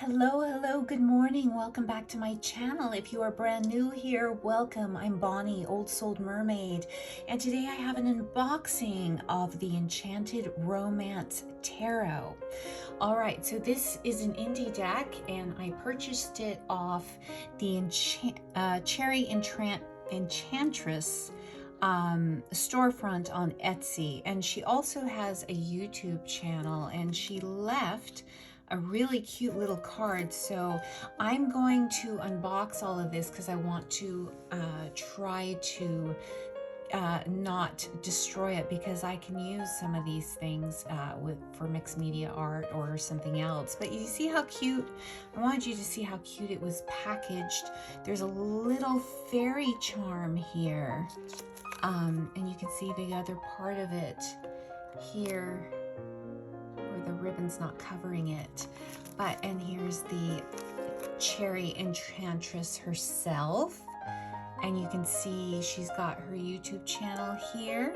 Hello, good morning. Welcome back to my channel. If you are brand new here, welcome. I'm Bonnie, Old Soul Mermaid, and today I have an unboxing of the Enchanted Romance Tarot. All right, so this is an indie deck, and I purchased it off the Cherry Enchantress storefront on Etsy, and she also has a YouTube channel, and she left a really cute little card. So I'm going to unbox all of this because I want to try to not destroy it, because I can use some of these things for mixed media art or something else. But you see how cute? I wanted you to see how cute it was packaged. There's a little fairy charm here, and you can see the other part of it here, the ribbon's not covering it. And here's the Cherry Enchantress herself, and you can see she's got her YouTube channel here,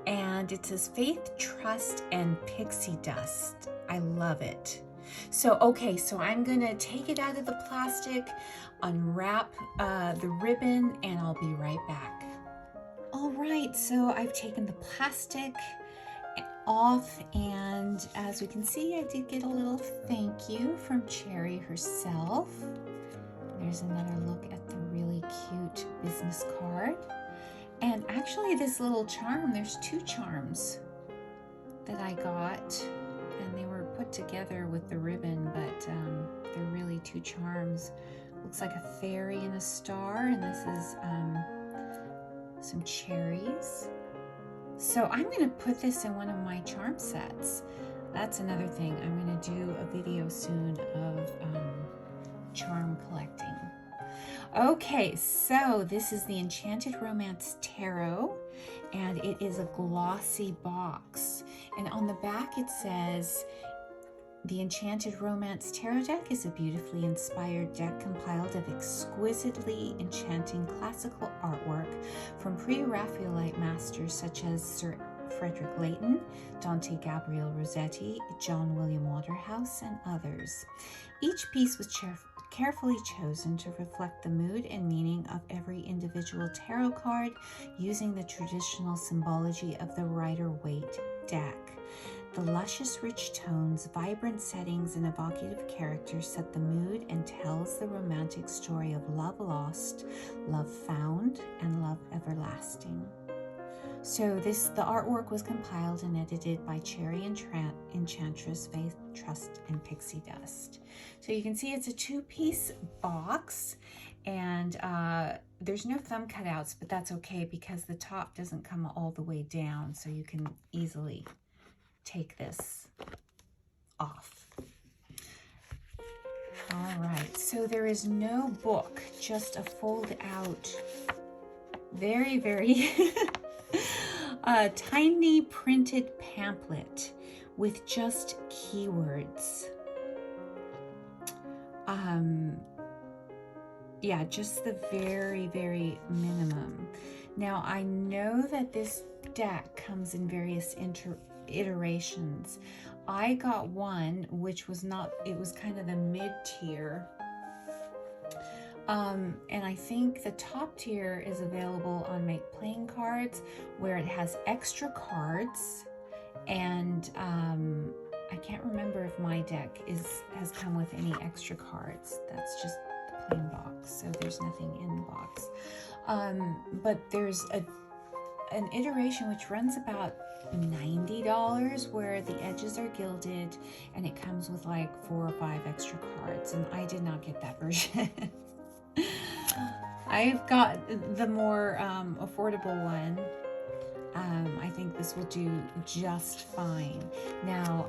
and it says Faith, Trust, and Pixie Dust. I love it. So okay, so I'm gonna take it out of the plastic, unwrap the ribbon, and I'll be right back. All right, so I've taken the plastic off, and as we can see, I did get a little thank you from Cherry herself. There's another look at the really cute business card. And actually this little charm, there's two charms that I got, and they were put together with the ribbon, but they're really two charms. Looks like a fairy and a star, and this is some cherries. So I'm going to put this in one of my charm sets. That's another thing. I'm going to do a video soon of charm collecting. Okay, so this is the Enchanted Romance Tarot, and it is a glossy box. And on the back it says, the Enchanted Romance Tarot deck is a beautifully inspired deck compiled of exquisitely enchanting classical artwork from pre-Raphaelite masters such as Sir Frederick Leighton, Dante Gabriel Rossetti, John William Waterhouse, and others. Each piece was carefully chosen to reflect the mood and meaning of every individual tarot card using the traditional symbology of the Rider-Waite deck. The luscious, rich tones, vibrant settings, and evocative characters set the mood and tells the romantic story of love lost, love found, and love everlasting. So the artwork was compiled and edited by Cherry Enchantress, Faith, Trust, and Pixie Dust. So you can see it's a two-piece box, and there's no thumb cutouts, but that's okay because the top doesn't come all the way down, so you can easily take this off. All right, so there is no book, just a fold out, very tiny printed pamphlet with just keywords. Yeah, just the very minimum. Now I know that this deck comes in various iterations. I got one which was not, it was kind of the mid-tier, and I think the top tier is available on Make Playing Cards, where it has extra cards, and I can't remember if my deck has come with any extra cards. That's just the plain box, so there's nothing in the box. But there's an iteration which runs about $90, where the edges are gilded, and it comes with like 4 or 5 extra cards, and I did not get that version. I've got the more affordable one. I think this will do just fine. Now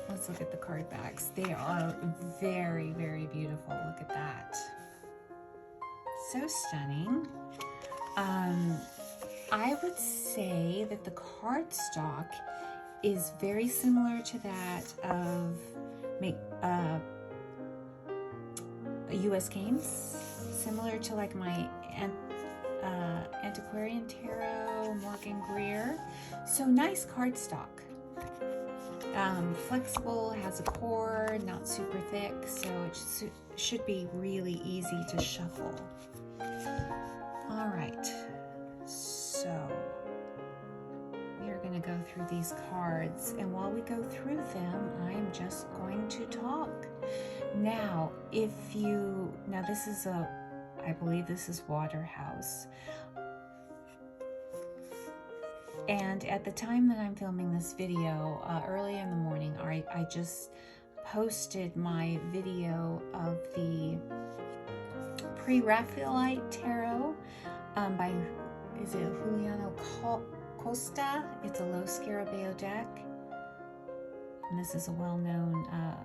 let's look at the card backs. They are very beautiful. Look at that, so stunning. I would say that the cardstock is very similar to that of US Games, similar to like my Antiquarian Tarot, Morgan Greer. So nice cardstock. flexible, has a core, not super thick, so it should be really easy to shuffle. All right, so we are going to go through these cards, and while we go through them, I'm just going to talk. Now, this is I believe this is Waterhouse. And at the time that I'm filming this video, early in the morning, I just posted my video of the Pre-Raphaelite Tarot by, is it Juliano Costa? It's a Lo Scarabeo deck. And this is a well-known, I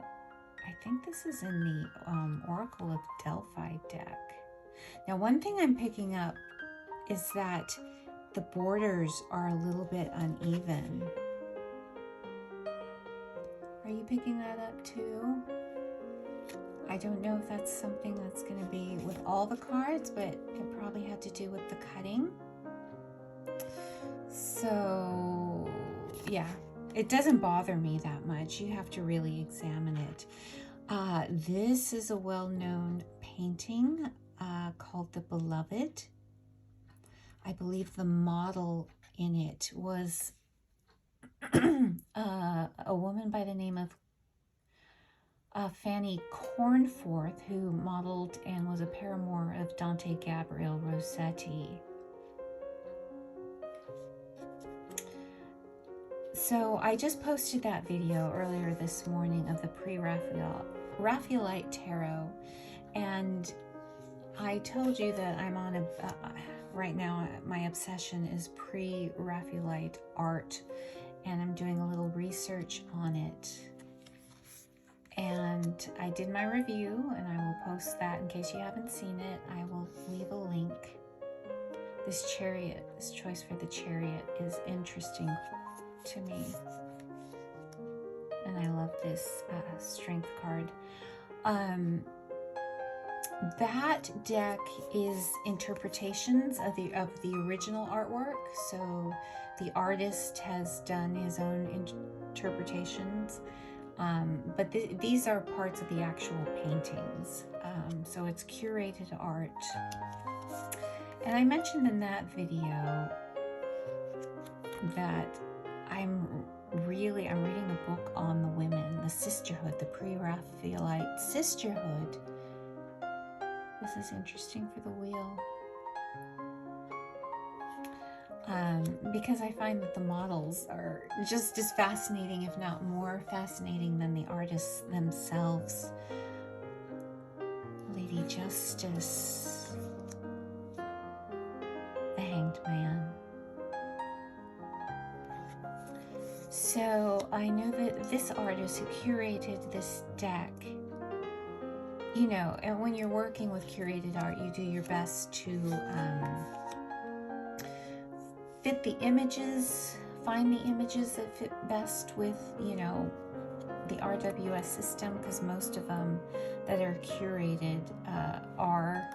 think this is in the Oracle of Delphi deck. Now, one thing I'm picking up is that the borders are a little bit uneven. Are you picking that up too? I don't know if that's something that's going to be with all the cards, but it probably had to do with the cutting. So, yeah, it doesn't bother me that much. You have to really examine it. This is a well-known painting called The Beloved. I believe the model in it was a woman by the name of Fanny Cornforth, who modeled and was a paramour of Dante Gabriel Rossetti. So I just posted that video earlier this morning of the Pre-Raphaelite Tarot, and I told you that I'm on right now, my obsession is Pre-Raphaelite art, and I'm doing a little research on it. And I did my review, and I will post that in case you haven't seen it. I will leave a link. This chariot, this choice for the chariot is interesting to me. And I love this strength card. That deck is interpretations of the original artwork. So the artist has done his own interpretations, but these are parts of the actual paintings. So it's curated art. And I mentioned in that video that I'm reading a book on the women, the sisterhood, the Pre-Raphaelite sisterhood. This is interesting for the wheel. Because I find that the models are just as fascinating, if not more fascinating, than the artists themselves. Lady Justice, the Hanged Man. So I know that this artist who curated this deck, you know, and when you're working with curated art, you do your best to fit the images, find the images that fit best with, you know, the RWS system, because most of them that are curated are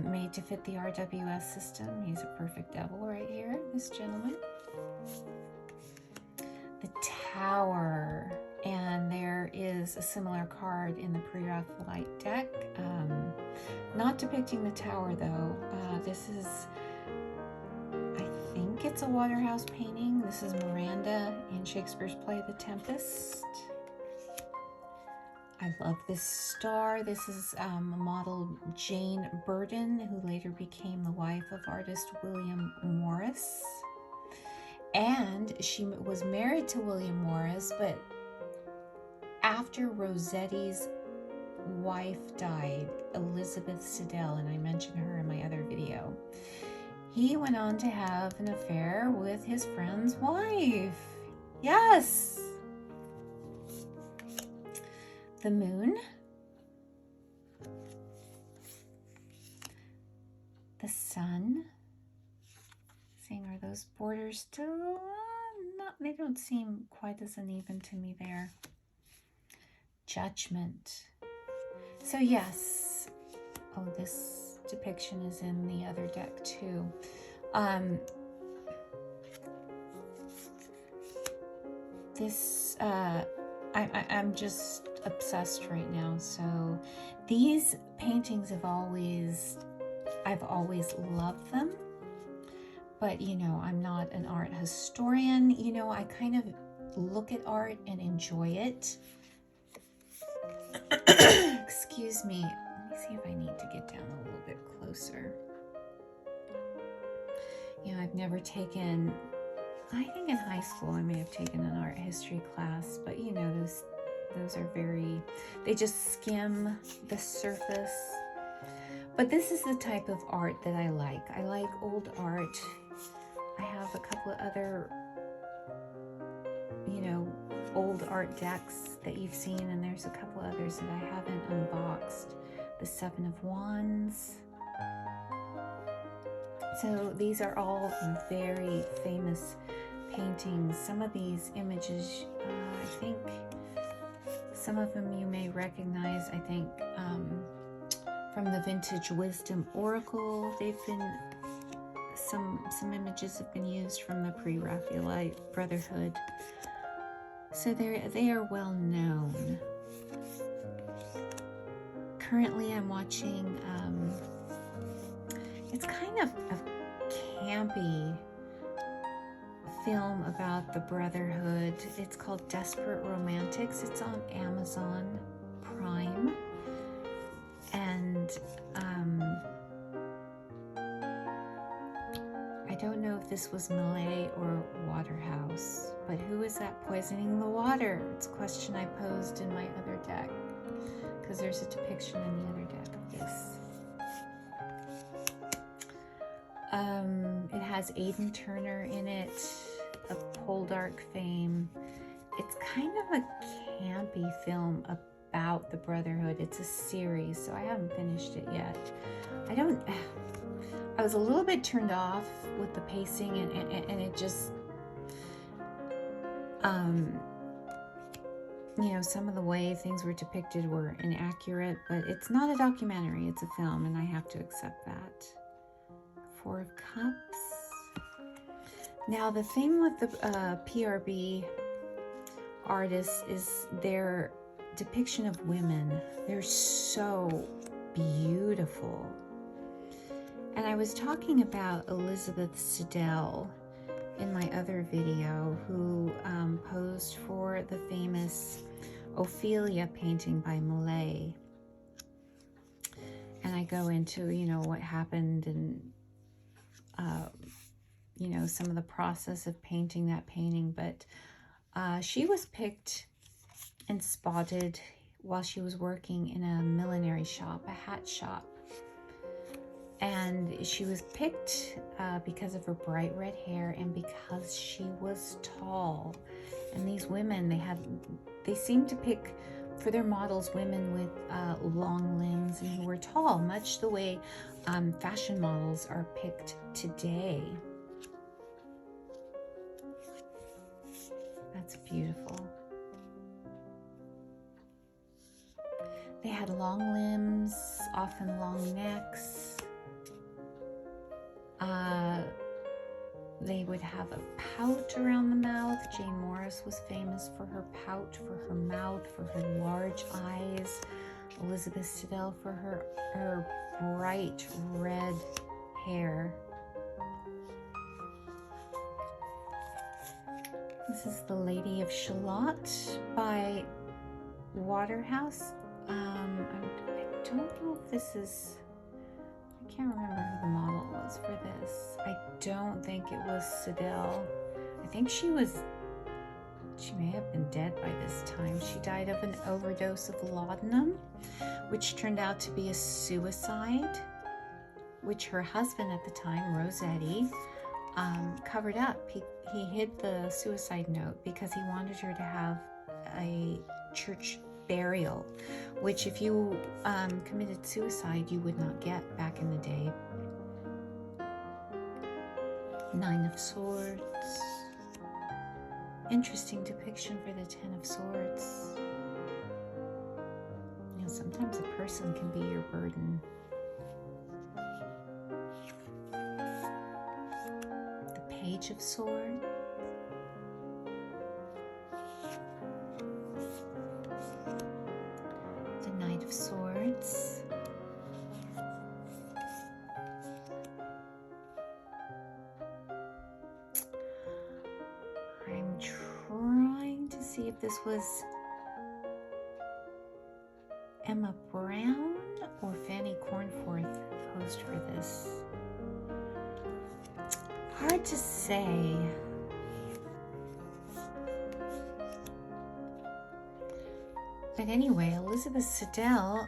made to fit the RWS system. He's a perfect devil right here, this gentleman. The Tower, and there is a similar card in the Pre-Raphaelite deck. Not depicting the Tower though. This is, I think it's a Waterhouse painting. This is Miranda in Shakespeare's play The Tempest. I love this star. This is model Jane Burden, who later became the wife of artist William Morris. And she was married to William Morris, but after Rossetti's wife died, Elizabeth Siddell, and I mentioned her in my other video, he went on to have an affair with his friend's wife. Yes! The Moon. The Sun. Seeing, are those borders still they don't seem quite as uneven to me there. Judgment. So yes, oh, this depiction is in the other deck too. this, I'm just obsessed right now. So these paintings I've always loved them. But, you know, I'm not an art historian. You know, I kind of look at art and enjoy it. Excuse me. Let me see if I need to get down a little bit closer. You know, I've never taken, I think in high school I may have taken an art history class, but you know, those are very, they just skim the surface. But this is the type of art that I like. I like old art. I have a couple of other, you know, old art decks that you've seen, and there's a couple others that I haven't unboxed. The Seven of Wands. So these are all very famous paintings. Some of these images, I think some of them you may recognize. I think from the Vintage Wisdom Oracle, they've been, some images have been used from the Pre-Raphaelite Brotherhood. So they are well known. Currently I'm watching, it's kind of a campy film about the Brotherhood. It's called Desperate Romantics. It's on Amazon Prime. And I don't know if this was Malay or Waterhouse, but who is that poisoning the water? It's a question I posed in my other deck, because there's a depiction in the other deck of this. It has Aidan Turner in it, of Poldark fame. It's kind of a campy film about the Brotherhood. It's a series, so I haven't finished it yet. I was a little bit turned off with the pacing, and it just, you know, some of the way things were depicted were inaccurate, but it's not a documentary, it's a film, and I have to accept that. Four of Cups. Now, the thing with the PRB artists is their depiction of women. They're so beautiful. And I was talking about Elizabeth Siddell in my other video, who posed for the famous Ophelia painting by Malay. And I go into, you know, what happened and, you know, some of the process of painting that painting. But she was picked and spotted while she was working in a millinery shop, a hat shop. And she was picked because of her bright red hair and because she was tall. And these women, they seemed to pick for their models women with long limbs and who were tall, much the way fashion models are picked today. That's beautiful. They had long limbs, often long necks. They would have a pout around the mouth. Jane Morris was famous for her pout, for her mouth, for her large eyes. Elizabeth Siddell for her bright red hair. This is The Lady of Shalott by Waterhouse. I don't know if this is, I can't remember who the model was for this. I don't think it was Siddell. I think she may have been dead by this time. She died of an overdose of laudanum, which turned out to be a suicide, which her husband at the time, Rossetti, covered up. He hid the suicide note because he wanted her to have a church burial, which if you committed suicide, you would not get back in the day. Nine of Swords. Interesting depiction for the Ten of Swords. You know, sometimes a person can be your burden. The Page of Swords. of Swords. I'm trying to see if this was Emma Brown or Fanny Cornforth posed for this. Hard to say. But anyway, Elizabeth Siddell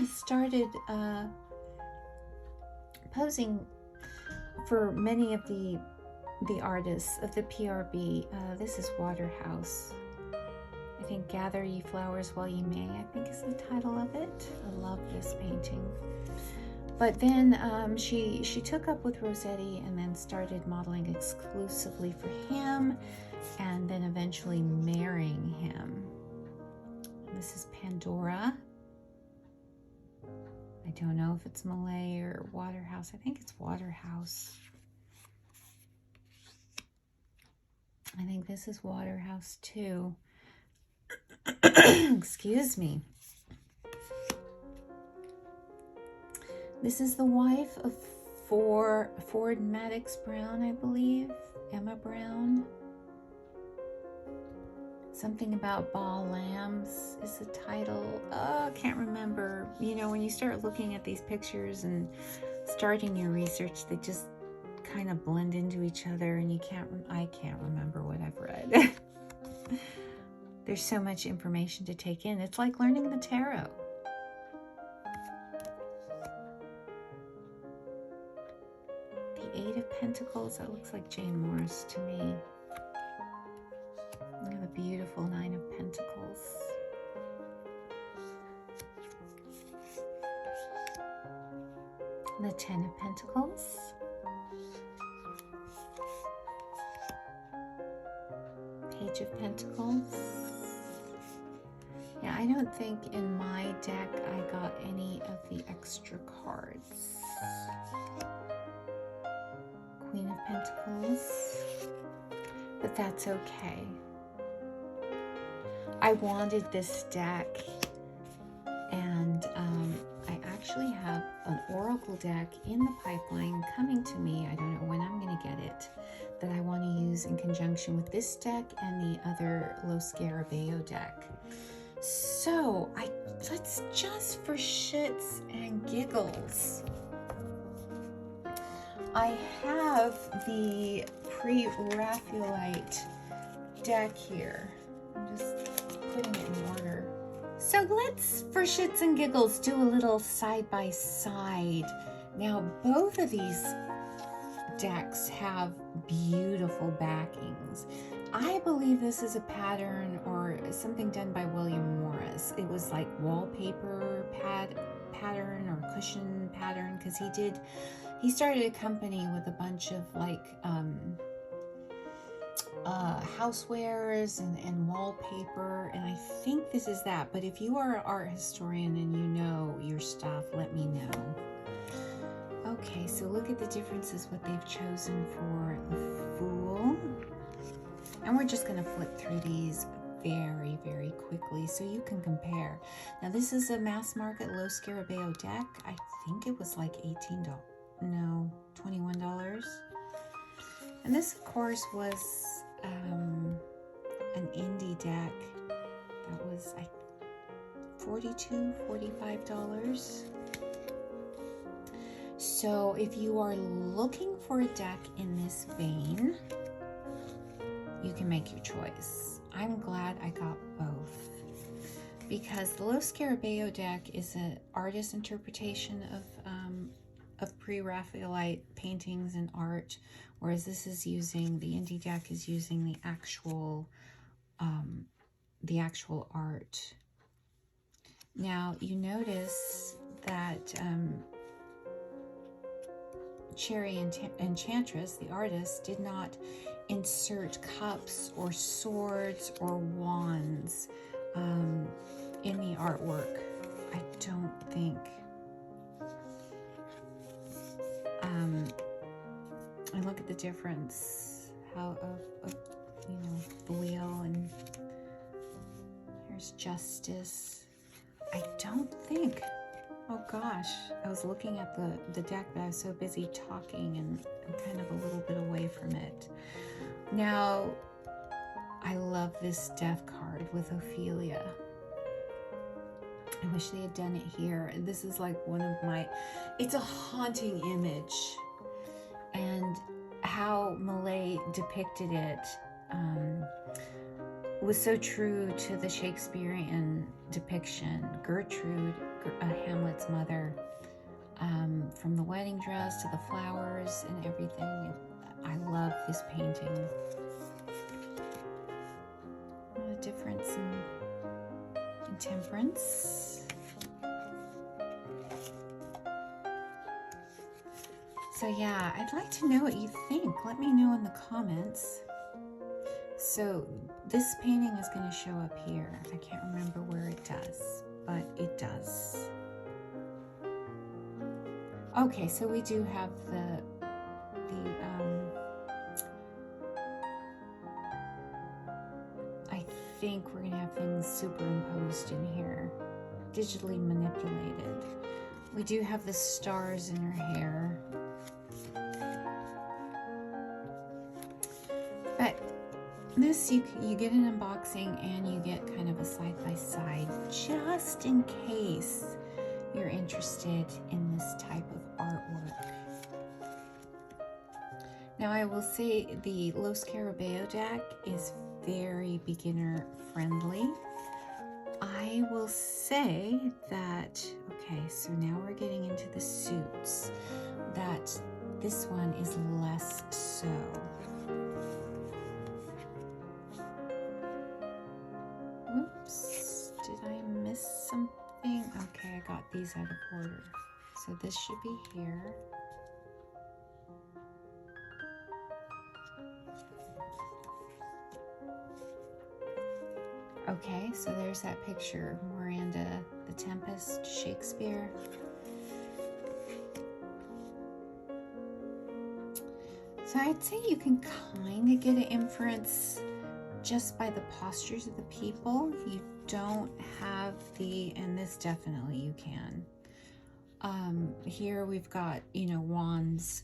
started posing for many of the artists of the PRB. This is Waterhouse. I think Gather Ye Flowers While Ye May, I think is the title of it. I love this painting. But then she took up with Rossetti and then started modeling exclusively for him, and then eventually marrying him. This is Pandora. I don't know if it's Malay or Waterhouse. I think it's Waterhouse. I think this is Waterhouse too. Excuse me. This is the wife of Ford Maddox Brown, I believe. Emma Brown. Something about Ball Lambs is the title. I can't remember. You know, when you start looking at these pictures and starting your research, they just kind of blend into each other, and I can't remember what I've read. There's so much information to take in. It's like learning the tarot. The Eight of Pentacles, that looks like Jane Morris to me. Look at the beautiful Nine of Pentacles. The Ten of Pentacles. Page of Pentacles. Yeah, I don't think in my deck I got any of the extra cards. Queen of Pentacles. But that's okay. I wanted this deck, and I actually have an oracle deck in the pipeline coming to me. I don't know when I'm going to get it, that I want to use in conjunction with this deck and the other Lo Scarabeo deck. So let's just, for shits and giggles, I have the Pre-Raphaelite deck here. I'm just putting it in order. So let's, for shits and giggles, do a little side by side. Now, both of these decks have beautiful backings. I believe this is a pattern or something done by William Morris. It was like wallpaper pattern or cushion pattern, because he started a company with a bunch of like housewares and wallpaper, and I think this is that. But if you are an art historian and you know your stuff, let me know. Okay, so look at the differences, what they've chosen for the Fool. And we're just going to flip through these very, very quickly so you can compare. Now, this is a mass market Lo Scarabeo deck. I think it was like $18. No, $21. And this, of course, was an indie deck that was $42, $45. So if you are looking for a deck in this vein, you can make your choice. I'm glad I got both, because the Lo Scarabeo deck is an artist interpretation of Pre-Raphaelite paintings and art, whereas this is using, the indie deck is using the actual art. Now you notice that Cherry Enchantress, the artist, did not insert cups or swords or wands in the artwork. I don't think. I look at the difference of you know, the wheel, and here's Justice. I don't think, oh gosh, I was looking at the deck, but I was so busy talking and I'm kind of a little bit away from it. Now, I love this death card with Ophelia. I wish they had done it here. This is like one of my, it's a haunting image. And how Millay depicted it was so true to the Shakespearean depiction. Gertrude, Hamlet's mother, from the wedding dress to the flowers and everything. I love this painting. What a difference in temperance. So yeah, I'd like to know what you think. Let me know in the comments. So this painting is going to show up here. I can't remember where it does, but it does. Okay, so we do have I think we're going to have things superimposed in here, digitally manipulated. We do have the stars in her hair. But this, you get an unboxing and you get kind of a side-by-side, just in case you're interested in this type of artwork. Now I will say the Lo Scarabeo deck is very beginner friendly. I will say that, okay, so now we're getting into the suits, that this one is less so. Whoops, did I miss something? Okay, I got these out of order. So this should be here. Okay, so there's that picture, Miranda the Tempest, Shakespeare. So I'd say you can kind of get an inference just by the postures of the people. You don't have the, and this definitely you can. Here we've got, you know, wands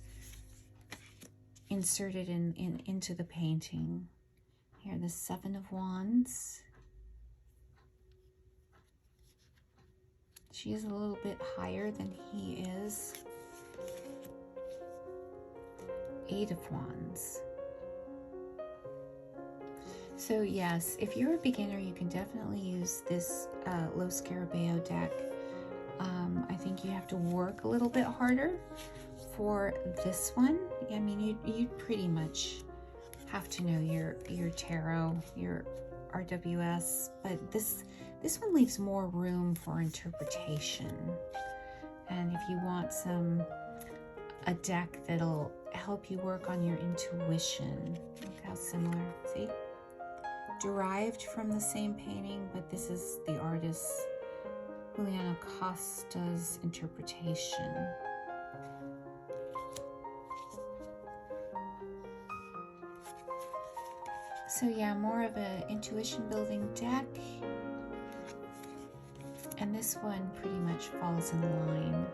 inserted into the painting. Here, the 7 of Wands. She is a little bit higher than he is. 8 of Wands. So yes, if you're a beginner, you can definitely use this Lo Scarabeo deck. I think you have to work a little bit harder for this one. I mean, you'd pretty much have to know your tarot, your RWS, but this one leaves more room for interpretation. And if you want a deck that'll help you work on your intuition, look how similar, see? Derived from the same painting, but this is the artist Juliana Costa's interpretation. So yeah, more of an intuition building deck. And this one pretty much falls in line.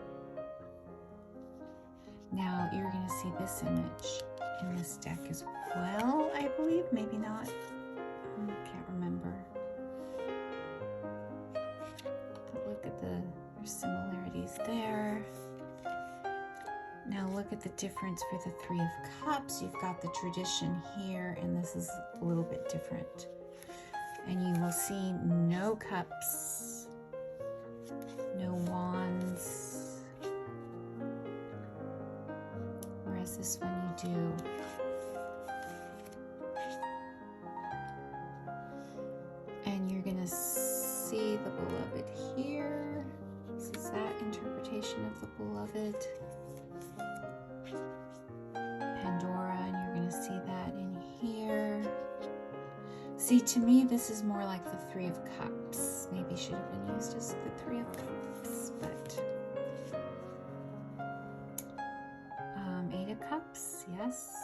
Now you're going to see this image in this deck as well, I believe. Maybe not. I can't remember. But look at there's similarities there. Now look at the difference for the 3 of Cups. You've got the tradition here, and this is a little bit different. And you will see no cups, no wands, whereas this one you do. And you're gonna see the beloved here. This is that interpretation of the beloved. Pandora, and you're going to see that in here. See, to me, this is more like the 3 of Cups. Maybe should have been used as the 3 of Cups, but 8 of Cups, yes.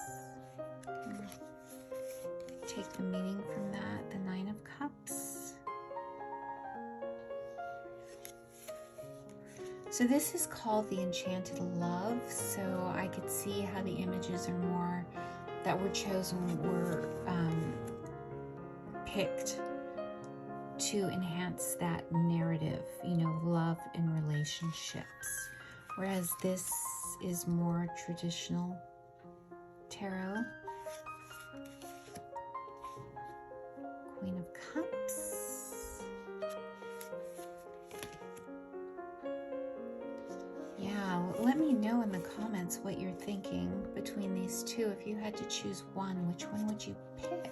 Take the meaning from that, the 9 of Cups. So this is called the Enchanted Love. So I could see how the images are more that were chosen were picked to enhance that narrative, you know, love and relationships. Whereas this is more traditional tarot. Queen of Cups. Yeah, let me know in the comments what you're thinking between these two. If you had to choose one, which one would you pick?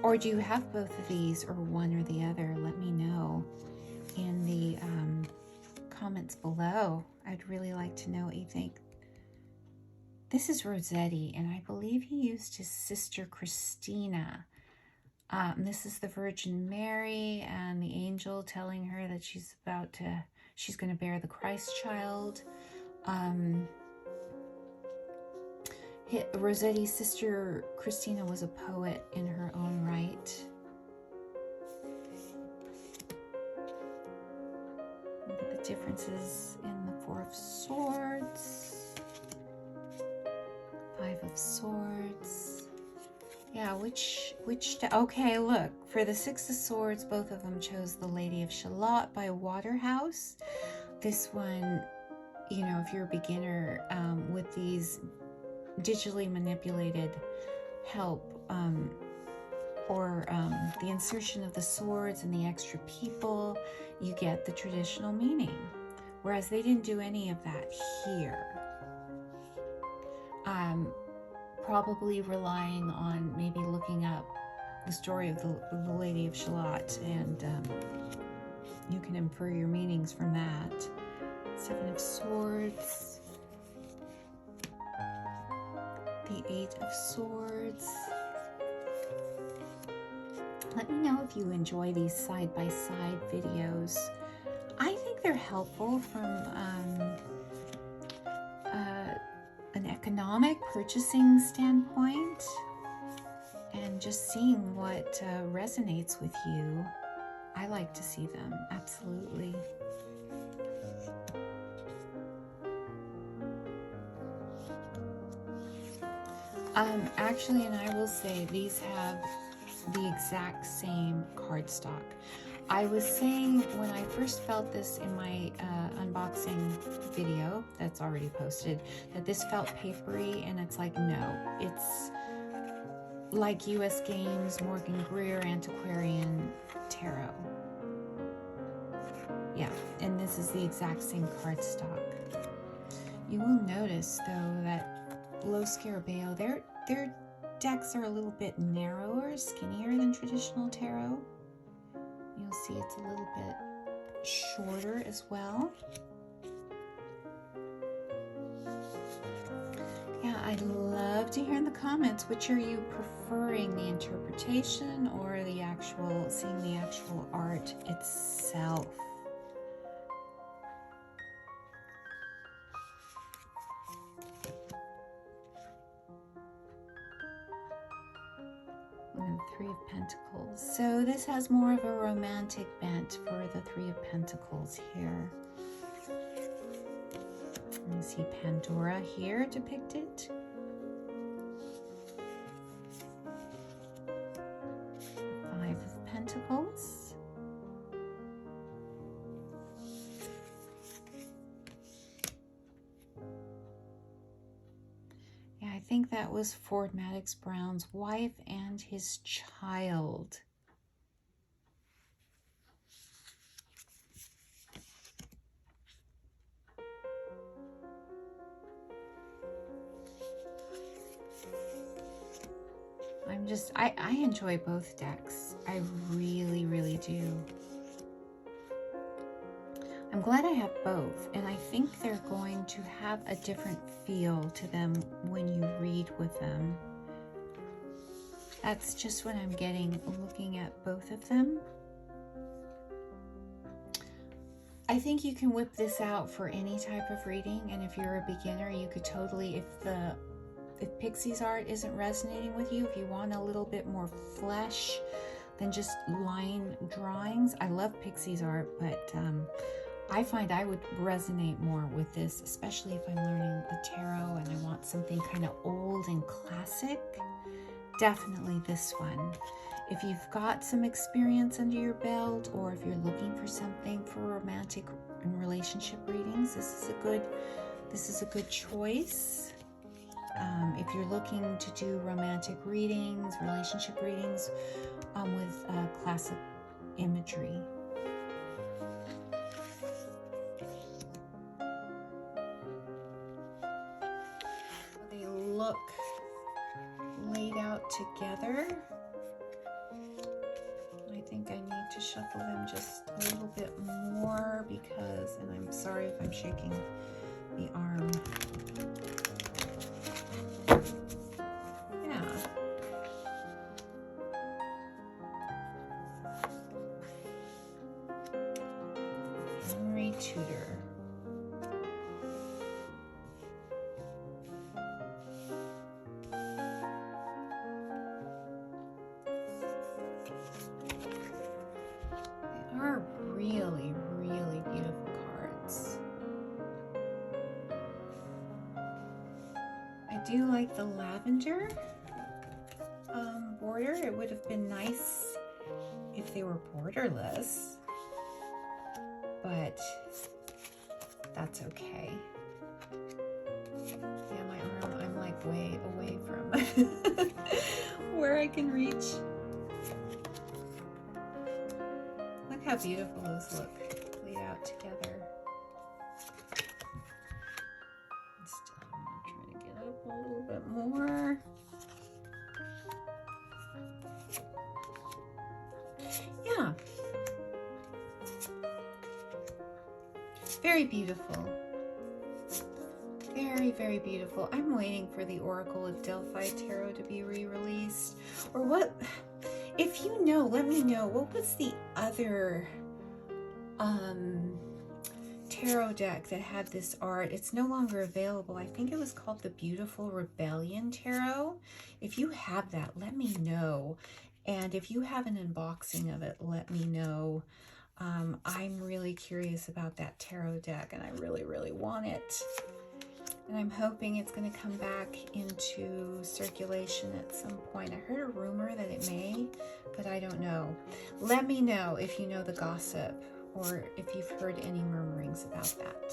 Or do you have both of these, or one or the other? Let me know in the comments below. I'd really like to know what you think. This is Rossetti, and I believe he used his sister Christina. This is the Virgin Mary and the angel telling her that she's going to bear the Christ child. Rossetti's sister Christina was a poet in her own right. Look at the differences in the Four of Swords, Five of Swords. Yeah, okay, look, for the Six of Swords, both of them chose the Lady of Shalott by Waterhouse. This one, you know, if you're a beginner with these digitally manipulated help or the insertion of the swords and the extra people, you get the traditional meaning. Whereas they didn't do any of that here. Probably relying on maybe looking up the story of the Lady of Shalott, and you can infer your meanings from that. Seven of Swords, the Eight of Swords. Let me know if you enjoy these side-by-side videos. I think they're helpful from an economic purchasing standpoint, and just seeing what resonates with you. I like to see them, absolutely. Actually, and I will say, these have the exact same cardstock. I was saying when I first felt this in my unboxing video that's already posted, that this felt papery, and it's like, no, it's like US Games, Morgan Greer Antiquarian Tarot. Yeah, and this is the exact same cardstock. You will notice though that Lo Scarabeo, their decks are a little bit narrower, skinnier than traditional tarot. You'll see it's a little bit shorter as well. Yeah, I'd love to hear in the comments, which are you preferring, the interpretation or the actual, seeing the actual art itself? And Three of Pentacles. So this has more of a romantic bent for the Three of Pentacles here. You see Pandora here depicted. Five of Pentacles. Yeah, I think that was Ford Madox Brown's wife and his child. I enjoy both decks. I really, really do. I'm glad I have both, and I think they're going to have a different feel to them when you read with them. That's just what I'm getting looking at both of them. I think you can whip this out for any type of reading, and if you're a beginner, you could totally, if Pixie's art isn't resonating with you, if you want a little bit more flesh than just line drawings. I love Pixie's art, but I find I would resonate more with this, especially if I'm learning the tarot and I want something kind of old and classic. Definitely this one. If you've got some experience under your belt, or if you're looking for something for romantic and relationship readings, this is a good choice. If you're looking to do romantic readings, relationship readings with classic imagery. They look laid out together. I think I need to shuffle them just a little bit more because, and I'm sorry if I'm shaking the arm. Yeah. Henry Tudor. They are really, really beautiful cards. I do like the lavender border. It would have been nice if they were borderless, but that's okay. Yeah, my arm, I'm like way away from where I can reach. Look how beautiful those look laid out together. Still, I'm gonna try to get up a little bit more. Yeah. Very beautiful. Very, very beautiful. I'm waiting for the Oracle of Delphi Tarot to be re-released. Or what, if you know, let me know. What was the other tarot deck that had this art? It's no longer available. I think it was called the Beautiful Rebellion Tarot. If you have that, let me know. And if you have an unboxing of it, let me know. I'm really curious about that tarot deck, and I really, really want it. And I'm hoping it's going to come back into circulation at some point. I heard a rumor that it may, but I don't know. Let me know if you know the gossip or if you've heard any murmurings about that.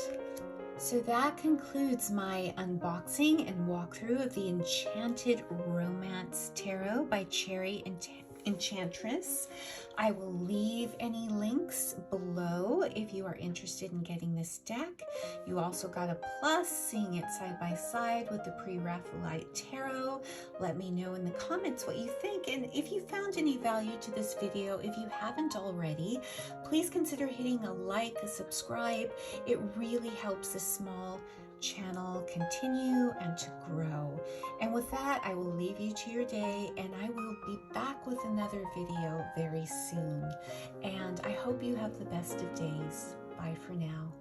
So that concludes my unboxing and walkthrough of the Enchanted Romance Tarot by Cherry Enchantress. I will leave any links below if you are interested in getting this deck. You also got a plus seeing it side by side with the Pre-Raphaelite Tarot. Let me know in the comments what you think, and if you found any value to this video. If you haven't already, please consider hitting a like, a subscribe. It really helps this small channel continue and to grow. And with that, I will leave you to your day, and I will be back with another video very soon. And I hope you have the best of days. Bye for now.